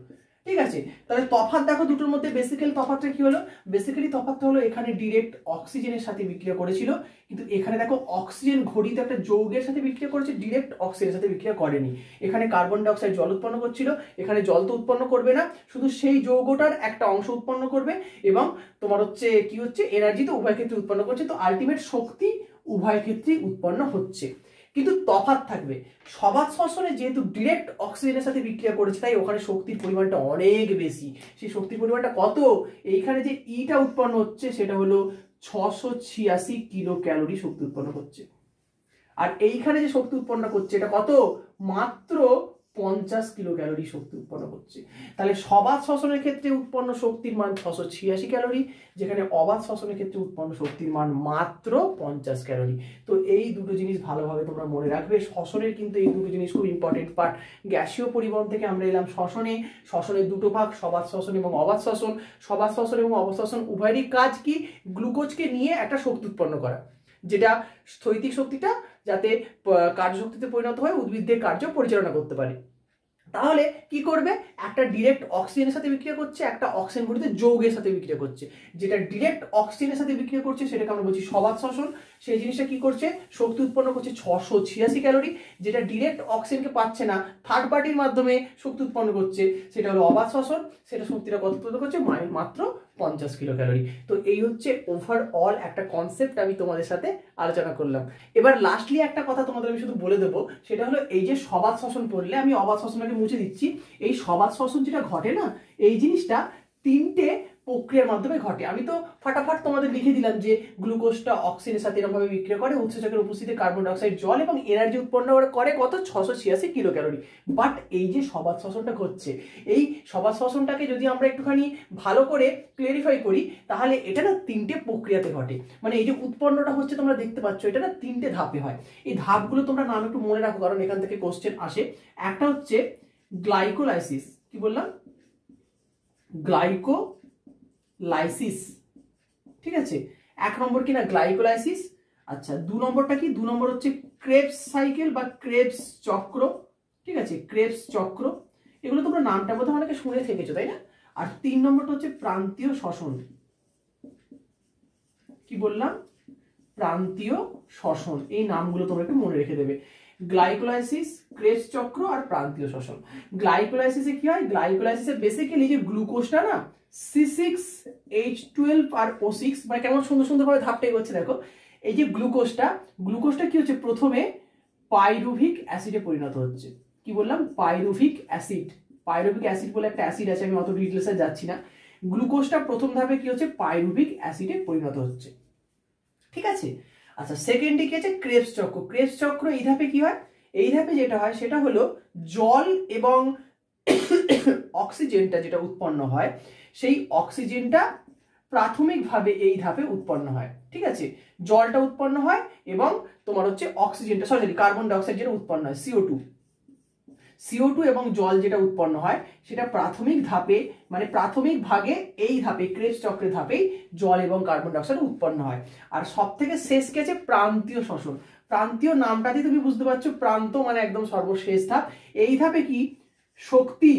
ঠিক আছে। তাহলে তফাৎ দেখো দুটোর মধ্যে, বেসিক্যালি তফাৎটা কি হলো, বেসিক্যালি তফাৎটা হলো এখানে ডিরেক্ট অক্সিজেনের সাথে বিক্রিয়া করেছিল, কিন্তু এখানে দেখো অক্সিজেন ঘটিত একটা যৌগের সাথে বিক্রিয়া করেছে, ডিরেক্ট অক্সিজেনের সাথে বিক্রিয়া করেনি। এখানে কার্বন ডাই অক্সাইড জল উৎপন্ন করছিল, এখানে জল তো উৎপন্ন করবে না, শুধু সেই যৌগটার একটা অংশ উৎপন্ন করবে, এবং তোমার হচ্ছে কি হচ্ছে, এনার্জি তো উভয় ক্ষেত্রে উৎপন্ন করছে, তো আলটিমেট শক্তি উভয় ক্ষেত্রেই উৎপন্ন হচ্ছে। কিন্তু তফাৎ থাকবে, সবাত শ্বসনে যেহেতু ডিরেক্ট অক্সিজেনের সাথে বিক্রিয়া করেছে, তাই ওখানে শক্তির পরিমাণটা অনেক বেশি। সেই শক্তির পরিমাণটা কত, এইখানে যে ইটা উৎপন্ন হচ্ছে সেটা হলো 686 কিলো ক্যালোরি শক্তি উৎপন্ন হচ্ছে, আর এইখানে যে শক্তি উৎপন্ন করছে এটা কত, মাত্র 50 কিলো ক্যালোরি শক্তি উৎপন্ন করছে। তাহলে সবাত শ্বসনের ক্ষেত্রে উৎপন্ন শক্তির মান 686 ক্যালোরি, যেখানে অবাত শ্বসনের ক্ষেত্রে উৎপন্ন শক্তির মান মাত্র 50 ক্যালোরি। তো এই দুটো জিনিস ভালোভাবে তোমরা মনে রাখবে। শ্বসনের কিন্তু এই দুটো জিনিস খুব ইম্পর্টেন্ট পার্ট। গ্যাসীয় পরিবহন থেকে আমরা এলাম শ্বসনে। শ্বসনের দুটো ভাগ, সবাত শ্বসন এবং অবাত শ্বসন। সবাত শ্বসন এবং অবাত শ্বসন উভয়েরই কাজ কি, গ্লুকোজকে নিয়ে একটা শক্তি উৎপন্ন করা, যেটা স্থৈতিক শক্তিটা যাতে কার্যশক্তিতে পরিণত হয়, উদ্ভিদের কার্য পরিচালনা করতে পারে। তাহলে কি করবে, একটা ডিরেক্ট অক্সিজেনের সাথে বিক্রিয়া করছে, একটা অক্সিজেন ঘটিত যৌগের সাথে বিক্রিয়া করছে। যেটা ডিরেক্ট অক্সিজেনের সাথে বিক্রিয়া করছে সেটাকে আমরা বলছি সবাত শ্বসন। সেই জিনিসটা কি করছে, শক্তি উৎপন্ন করছে 686 ক্যালোরি। যেটা ডিরেক্ট অক্সিজেনকে পাচ্ছে না, থার্ড পার্টির মাধ্যমে শক্তি উৎপন্ন করছে, সেটা হলো অবাত শ্বসন। সেটা শক্তিটা কত উৎপন্ন করছে, মাত্র 50 কিলো ক্যালোরি। তো এই হচ্ছে ওভারঅল একটা কনসেপ্ট আমি তোমাদের সাথে আলোচনা করলাম। এবার লাস্টলি একটা কথা তোমাদের আমি শুধু বলে দেবো, সেটা হলো এই যে সবাত শ্বসন করলে, আমি অবাত শ্বসনটাকে মুছে দিচ্ছি, এই সবাত শ্বসন যেটা ঘটে না, এই জিনিসটা তিনটে প্রক্রিয়ার মাধ্যমে ঘটে। আমি তো ফাটাফাট তোমাদের লিখে দিলাম যে গ্লুকোজটা অক্সিজেনের সাথে এরকম ভাবে বিক্রিয়া করে, উৎসেচকের উপস্থিতিতে কার্বন ডাই অক্সাইড জল এবং এনার্জি উৎপন্ন করে কত, 686 কিলো ক্যালোরি। বাট এই যে সবাত শ্বসনটা ঘটছে, এই সবাত শ্বসনটাকে যদি আমরা একটুখানি ভালো করে ক্লিয়ারিফাই করি, তাহলে এটা না তিনটে প্রক্রিয়াতে ঘটে। মানে এই যে উৎপন্নটা হচ্ছে তোমরা দেখতে পাচ্ছ, এটা না তিনটে ধাপে হয়। এই ধাপগুলো তোমরা নাম একটু মনে রাখো, কারণ এখান থেকে কোশ্চেন আসে। একটা হচ্ছে গ্লাইকোলাইসিস, কি বললাম, গ্লাইকোলাইসিস, ঠিক আছে। এক নম্বর কি না গ্লাইকোলাইসিস। আচ্ছা, দু নম্বরটা কি, দু নম্বর হচ্ছে ক্রেবস সাইকেল বা ক্রেবস চক্র, ঠিক আছে, ক্রেবস চক্র। এগুলো তোমরা নামটা বোধহয় অনেকে শুনে থেকেছো, তাই না। আর তিন নম্বরটা হচ্ছে প্রান্তীয় শ্বসন, কি বললাম, প্রান্তীয় শ্বসন। এই নামগুলো তোমরা একটু মনে রেখে দেবে, গ্লাইকোলাইসিস, ক্রেবস চক্র আর প্রান্তীয় শ্বসন। গ্লাইকোলাইসিসে কি হয়, গ্লাইকোলাইসিসে বেসিক্যালি যে গ্লুকোজটা না C6H12 আর O6, মানে কেমন সুন্দর সুন্দর ভাবে ধাপটা এগোচ্ছে দেখো। এই যে গ্লুকোজটা কি হচ্ছে, প্রথমে পাইরুভিক অ্যাসিডে পরিণত হচ্ছে। কি বললাম, পাইরুভিক অ্যাসিড। পাইরুভিক অ্যাসিড বলে একটা অ্যাসিড আছে, আমি অত ডিটেলসে যাচ্ছি না। গ্লুকোজটা প্রথম ধাপে কি হচ্ছে, পাইরুভিক অ্যাসিডে পরিণত হচ্ছে, ঠিক আছে। আচ্ছা, সেকেন্ডে কি আছে, ক্রেবস চক্র। ক্রেবস চক্র এই ধাপে কি হয়, এই ধাপে যেটা হয় সেটা হলো জল এবং অক্সিজেনটা যেটা উৎপন্ন হয়, সেই অক্সিজেনটা প্রাথমিকভাবে এই ধাপে উৎপন্ন হয়, ঠিক আছে। জলটা উৎপন্ন হয় এবং তোমার হচ্ছে অক্সিজেনটা, সরি কার্বন ডাই অক্সাইড যেটা উৎপন্ন হয়, CO2 এবং জল যেটা উৎপন্ন হয়, সেটা প্রাথমিক ধাপে, মানে প্রাথমিক ভাগে এই ধাপে, ক্রেবস চক্রের ধাপেই জল এবং কার্বন ডাই অক্সাইড উৎপন্ন হয়। আর সব থেকে শেষ গেছে প্রান্তীয় শ্বসন। প্রান্তীয় নামটাতে তুমি বুঝতে পারছো, প্রান্ত মানে একদম সর্বশেষ ধাপ। এই ধাপে কি শক্তি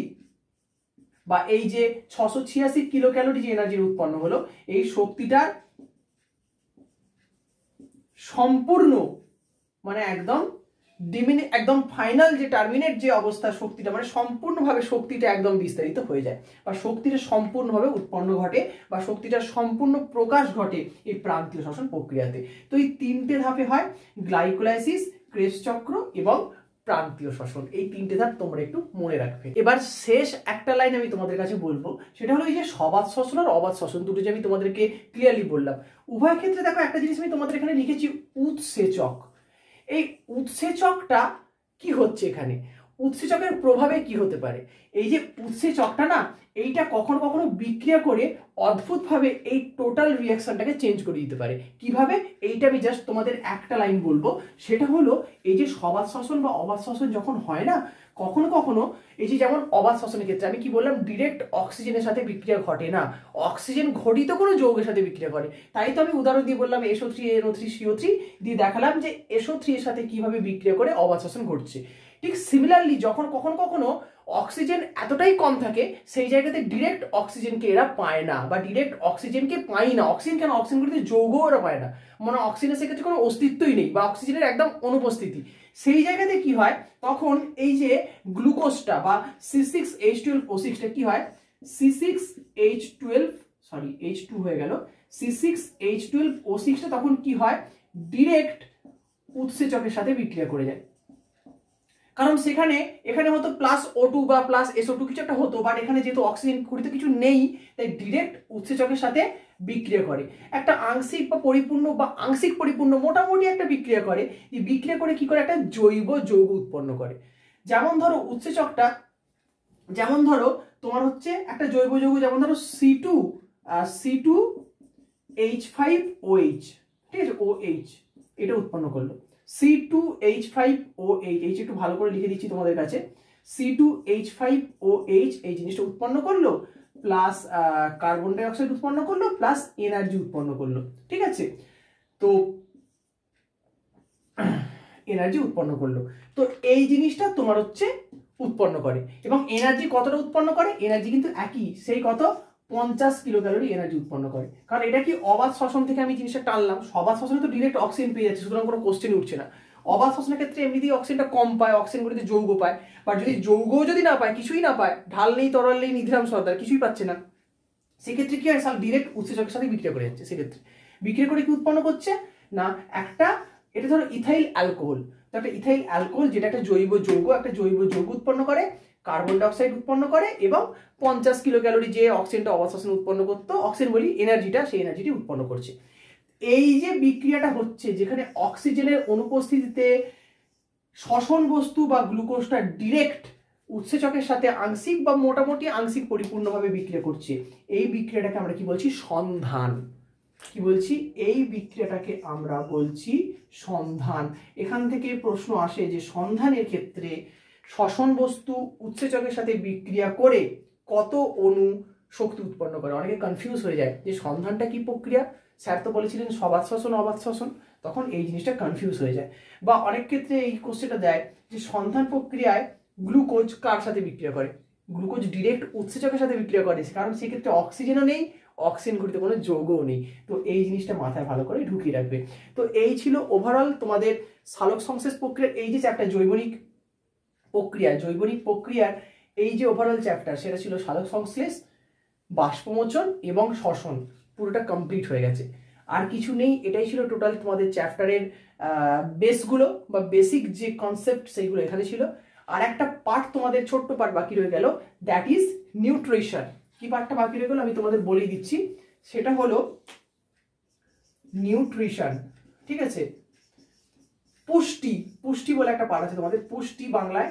বা এই যে 686 কিলো ক্যালোরি যে এনার্জি উৎপন্ন হলো, এই শক্তিটার সম্পূর্ণ মানে একদম ফাইনাল যে টার্মিনেট যে অবস্থা শক্তিটা মানে সম্পূর্ণভাবে শক্তিটা একদম বিস্তারিত হয়ে যায় বা শক্তিটা সম্পূর্ণভাবে উৎপন্ন ঘটে বা শক্তিটার সম্পূর্ণ প্রকাশ ঘটে এই প্রান্তীয় শ্বসন প্রক্রিয়াতে। তো এই তিনটে ধাপে হয়, গ্লাইকোলাইসিস, ক্রেবস চক্র এবং প্রান্তীয় শ্বসন। এই তিনটে ধাপ তোমরা একটু মনে রাখবে। এবার শেষ একটা লাইন আমি তোমাদের কাছে বলবো, সেটা হলো এই যে সবাত শ্বসন আর অবাত শ্বসন দুটো যে আমি তোমাদেরকে ক্লিয়ারলি বললাম, উভয় ক্ষেত্রে দেখো একটা জিনিস আমি তোমাদের এখানে লিখেছি উৎসেচক। এই উৎসেচকটা কি হচ্ছে এখানে, উৎসেচকের প্রভাবে কি হতে পারে, এই যে উৎসেচকটা না এইটা কখনো কখনো বিক্রিয়া করে অদ্ভুতভাবে এই টোটাল রিয়াকশনটাকে চেঞ্জ করে দিতে পারে। কিভাবে, এইটা আমি জাস্ট তোমাদের একটা লাইন বলবো, সেটা হলো এই যে সবাত শ্বসন বা অবাত শ্বসন যখন হয় না, কখনো কখনো এই যে যেমন অবাত শ্বসনের ক্ষেত্রে আমি কি বললাম, ডিরেক্ট অক্সিজেনের সাথে বিক্রিয়া ঘটে না, অক্সিজেন ঘটিত কোনো যৌগের সাথে বিক্রিয়া করে। তাই তো আমি উদাহরণ দিয়ে বললাম SO3 NO3 CO3 দিয়ে দেখালাম যে SO3 এর সাথে কিভাবে বিক্রিয়া করে অবাত শ্বসন ঘটছে। ঠিক সিমিলারলি যখন কখনো কখনো অক্সিজেন এতটাই কম থাকে সেই জায়গাতে ডিরেক্ট অক্সিজেনকে এরা পায় না বা ডিরেক্ট অক্সিজেনকে পায় না, অক্সিজেন কেন, অক্সিজেনগুলিতে যৌগ ওরা পায় না, মানে অক্সিজেনের সেক্ষেত্রে কোনো অস্তিত্বই নেই বা অক্সিজেনের একদম অনুপস্থিতি। সেই জায়গাতে কি হয়, তখন এই যে গ্লুকোজটা বা C6H12O6টা কি হয়, H2 হয়ে গেল, C6H12O6টা তখন কি হয়, ডিরেক্ট উৎসেচকের সাথে বিক্রিয়া করে যায়। কারণ এখানে হয়তো +O2 বা +SO2 কিছু একটা হতো, বাট এখানে যেহেতু অক্সিজেন ঘটিত কিছু নেই তাই ডিরেক্ট উৎসেচকের সাথে বিক্রিয়া করে, একটা আংশিক বা পরিপূর্ণ বা আংশিক পরিপূর্ণ মোটামুটি একটা বিক্রিয়া করে, এই বিক্রিয়া করে কি করে একটা জৈব যৌগ উৎপন্ন করে। যেমন ধরো উৎসেচকটা, যেমন ধরো তোমার হচ্ছে একটা জৈব যৌগ, যেমন ধরো C2H5OH, ঠিক আছে, OH এটা উৎপন্ন করলো, C2H5OH, একটু ভালো করে লিখে দিচ্ছি তোমাদের কাছে, C2H5OH এই জিনিসটা উৎপন্ন করলো, প্লাস কার্বন ডাই অক্সাইড উৎপন্ন করলো, প্লাস এনার্জি উৎপন্ন করলো, ঠিক আছে, তো এনার্জি উৎপন্ন করলো। তো এই জিনিসটা তোমার হচ্ছে উৎপন্ন করে, এবং এনার্জি কতটা উৎপন্ন করে, এনার্জি কিন্তু একই, সেই কত 50 কিলো ক্যালোরি এনার্জি উৎপন্ন করে। কারণ এটা কি অবাত শ্বসন থেকে আমি জিনিসটা টানলাম, সবাত শ্বসনে তো ডিরেক্ট অক্সিজেন পেয়ে যাচ্ছে, সুতরাং কোনো কোশ্চেন উঠছে না। অবাত শ্বসনের ক্ষেত্রে এমনিতেই অক্সিজেনটা কম পায়, অক্সিজেন গুলিতে যৌগ পায়, বাট যদি যৌগ যদি না পায়, কিছুই না পায়, ঢাল নেই, তরল নেই, নিধিরাম সর্দার, কিছুই পাচ্ছে না, সেক্ষেত্রে কি হয়, ডিরেক্ট উৎসেচকের সাথে বিক্রিয়া করে যাচ্ছে। সেক্ষেত্রে বিক্রিয়া করে কি উৎপন্ন করছে না, একটা এটা ধরো ইথাইল অ্যালকোহল, তো একটা ইথাইল অ্যালকোহল যেটা একটা জৈব যৌগ, একটা জৈব যৌগ উৎপন্ন করে, কার্বন ডাই অক্সাইড উৎপন্ন করে, এবং 50 কিলো ক্যালোরি যে অক্সিজেনটা অবাত শ্বসনে উৎপন্ন করতো, অক্সিজেন বলি এনার্জিটা, সেই এনার্জিটি উৎপন্ন করছে। এই যে বিক্রিয়াটা হচ্ছে যেখানে অক্সিজেনের অনুপস্থিতিতে শ্বসন বস্তু বা গ্লুকোজটা ডিরেক্ট উৎসেচকের সাথে আংশিক বা মোটামুটি আংশিক পরিপূর্ণভাবে বিক্রিয়া করছে, এই বিক্রিয়াটাকে আমরা কি বলছি, সন্ধান। কি বলছি, এই বিক্রিয়াটাকে আমরা বলছি সন্ধান। এখান থেকে প্রশ্ন আসে যে সন্ধানের ক্ষেত্রে শ্বসন বস্তু উৎসেচকের সাথে বিক্রিয়া করে কত অণু শক্তি উৎপন্ন করে। অনেকে কনফিউজ হয়ে যায় যে সন্ধানটা কি প্রক্রিয়া, স্যার তো বলেছিলেন সবাত শ্বসন অবাত শ্বসন, তখন এই জিনিসটা কনফিউজ হয়ে যায়। বা অনেক ক্ষেত্রে এই কোশ্চেনটা দেয় যে সন্ধান প্রক্রিয়ায় গ্লুকোজ কার সাথে বিক্রিয়া করে, গ্লুকোজ ডিরেক্ট উৎসেচকের সাথে বিক্রিয়া করে, কারণ সেক্ষেত্রে অক্সিজেনও নেই, অক্সিজেন ঘটিত কোনো যৌগও নেই। তো এই জিনিসটা মাথায় ভালো করে ঢুকিয়ে রাখবে। তো এই ছিল ওভারঅল তোমাদের সালোক সংশ্লেষ প্রক্রিয়ার এই যে চ্যাপ্টার জৈবনিক প্রক্রিয়ার এই যে ওভারঅল চ্যাপ্টার, সেটা ছিল সালোক সংশ্লেষ, বাষ্পমোচন এবং শ্বসন, পুরোটা কমপ্লিট হয়ে গেছে, আর কিছু নেই। এটাই ছিল টোটাল তোমাদের চ্যাপ্টারের বেসগুলো বা বেসিক যে কনসেপ্ট সেইগুলো এখানে ছিল। আর একটা পার্ট তোমাদের ছোট্ট পার্ট বাকি রয়ে গেল, দ্যাট ইজ নিউট্রিশন। কি পার্টটা বাকি রয়ে গেল আমি তোমাদের বলেই দিচ্ছি, সেটা হলো নিউট্রিশন, ঠিক আছে, পুষ্টি বলে একটা পার্ট আছে তোমাদের, পুষ্টি বাংলায়,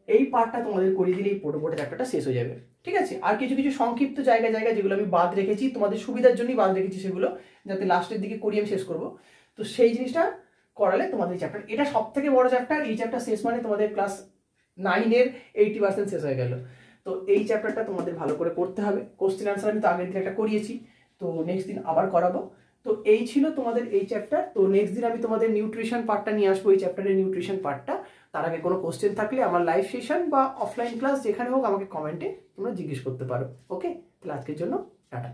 এই পার্টটা তোমাদের করিয়ে দিলেই পড়ে চ্যাপ্টারটা শেষ হয়ে যাবে, ঠিক আছে। আর কিছু কিছু সংক্ষিপ্ত জায়গায় যেগুলো আমি বাদ রেখেছি তোমাদের সুবিধার জন্যই বাদ রেখেছি, সেগুলো যাতে লাস্টের দিকে করিয়ে আমি শেষ করবো, তো সেই জিনিসটা করালে তোমাদের চ্যাপ্টার, এটা সব থেকে বড় চ্যাপ্টার, এই চ্যাপ্টার শেষ মানে তোমাদের ক্লাস 9-এর 80% শেষ হয়ে গেল। তো এই চ্যাপ্টারটা তোমাদের ভালো করে করতে হবে, কোশ্চেন আনসার আমি তো আগের দিন একটা করিয়েছি, তো নেক্সট দিন আবার করাবো। তো এই ছিল তোমাদের এই চ্যাপ্টার। তো নেক্সট দিন আমি তোমাদের নিউট্রিশন পার্টটা নিয়ে আসবো, এই চ্যাপ্টারের নিউট্রিশন পার্টটা। তার আগে কোনো কোশ্চেন থাকলে আমার লাইভ সেশন বা অফলাইন ক্লাস যেখানে হোক আমাকে কমেন্টে তোমরা জিজ্ঞেস করতে পারো। ওকে, তাহলে আজকের জন্য টাটা।